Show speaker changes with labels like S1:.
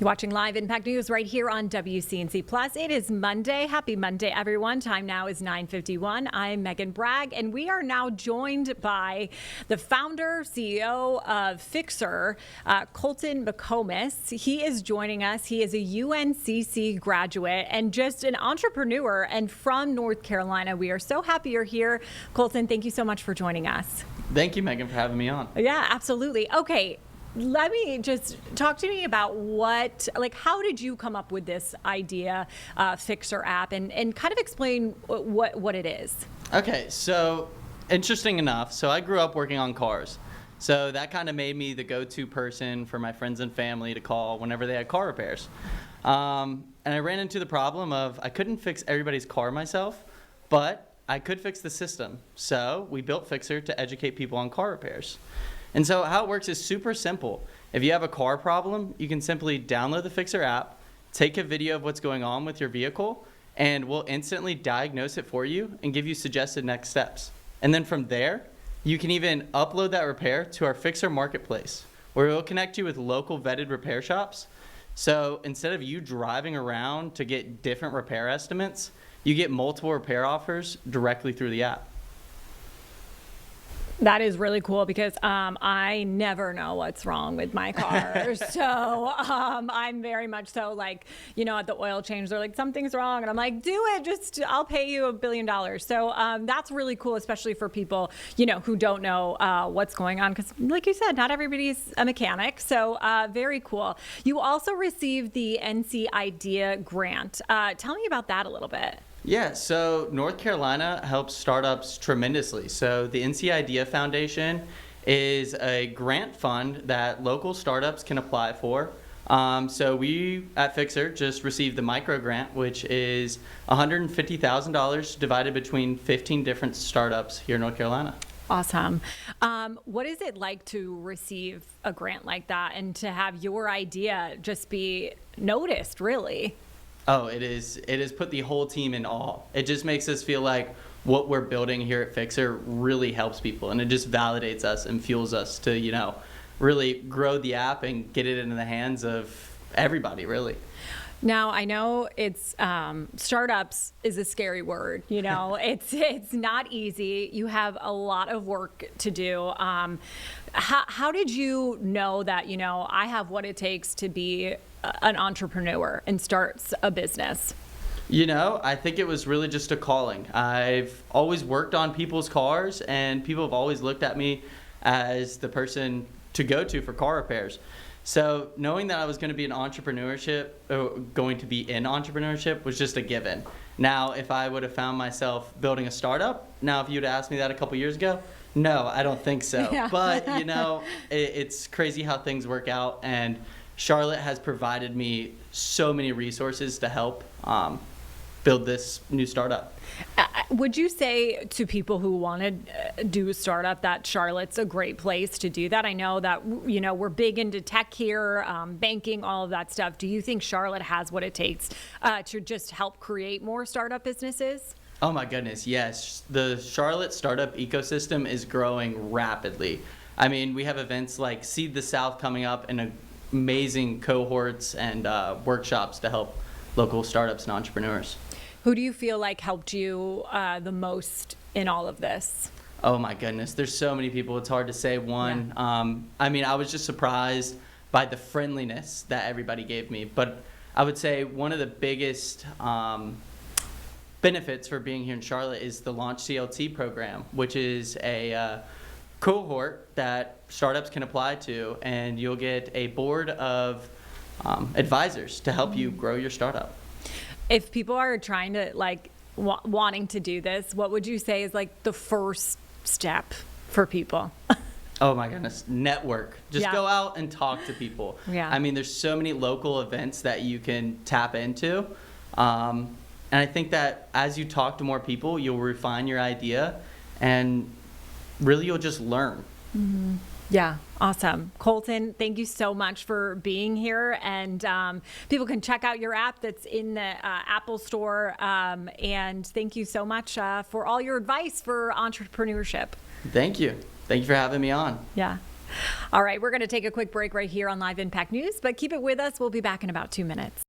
S1: You're watching Live Impact News right here on WCNC Plus. It is Monday. Happy Monday, everyone. Time now is 9:51. I'm Megan Bragg, and we are now joined by the founder, CEO of Fixxr, Colton McComas. He is joining us. He is a UNCC graduate and just an entrepreneur and from North Carolina. We are so happy you're here. Colton, thank you so much for joining us.
S2: Thank you, Megan, for having me on.
S1: Yeah, absolutely. Okay. Let me just talk to me about how did you come up with this idea, Fixxr app, and kind of explain what it is.
S2: Okay, so interesting enough, so I grew up working on cars. So that kind of made me the go-to person for my friends and family to call whenever they had car repairs. And I ran into the problem of I couldn't fix everybody's car myself, but I could fix the system. So we built Fixxr to educate people on car repairs. And so how it works is super simple. If you have a car problem, you can simply download the Fixxr app, take a video of what's going on with your vehicle, and we'll instantly diagnose it for you and give you suggested next steps. And then from there, you can even upload that repair to our Fixxr marketplace, where it will connect you with local vetted repair shops. So instead of you driving around to get different repair estimates, you get multiple repair offers directly through the app.
S1: That is really cool because I never know what's wrong with my car. So I'm very much so like, at the oil change, they're like, something's wrong. And I'm like, do it. I'll pay you $1 billion. So that's really cool, especially for people, who don't know what's going on. Because like you said, not everybody's a mechanic. So very cool. You also received the NC Idea grant. Tell me about that a little bit.
S2: Yeah, so North Carolina helps startups tremendously. So the NC Idea Foundation is a grant fund that local startups can apply for. So we at Fixxr just received the micro grant, which is $150,000 divided between 15 different startups here in North Carolina.
S1: Awesome. What is it like to receive a grant like that and to have your idea just be noticed, really?
S2: Oh, it is put the whole team in awe. It just makes us feel like what we're building here at Fixxr really helps people, and it just validates us and fuels us to, really grow the app and get it into the hands of everybody, really.
S1: Now, I know it's startups is a scary word. It's not easy. You have a lot of work to do. How did you know that, I have what it takes to be an entrepreneur and starts a business?
S2: I think it was really just a calling. I've always worked on people's cars, and people have always looked at me as the person to go to for car repairs. So knowing that I was going to be in entrepreneurship was just a given. Now, if I would have found myself building a startup, now if you'd asked me that a couple years ago, no, I don't think so. Yeah. But, it's crazy how things work out, and Charlotte has provided me so many resources to help build this new startup.
S1: Would you say to people who want to do a startup that Charlotte's a great place to do that? I know that, we're big into tech here, banking, all of that stuff. Do you think Charlotte has what it takes to just help create more startup businesses?
S2: Oh my goodness, yes. The Charlotte startup ecosystem is growing rapidly. I mean, we have events like Seed the South coming up and amazing cohorts and workshops to help local startups and entrepreneurs.
S1: Who do you feel like helped you the most in all of this?
S2: Oh my goodness, there's so many people. It's hard to say one. Yeah. I was just surprised by the friendliness that everybody gave me. But I would say one of the biggest benefits for being here in Charlotte is the Launch CLT program, which is a cohort that startups can apply to, and you'll get a board of advisors to help you grow your startup.
S1: If people are trying to wanting to do this, what would you say is the first step for people?
S2: Oh my goodness, network. Just go out and talk to people.
S1: Yeah.
S2: There's so many local events that you can tap into. And I think that as you talk to more people, you'll refine your idea, and really you'll just learn.
S1: Mm-hmm. Yeah, awesome. Colton, thank you so much for being here. And people can check out your app that's in the Apple Store. And thank you so much for all your advice for entrepreneurship.
S2: Thank you. Thank you for having me on.
S1: Yeah. All right, we're going to take a quick break right here on Live Impact News, but keep it with us. We'll be back in about 2 minutes.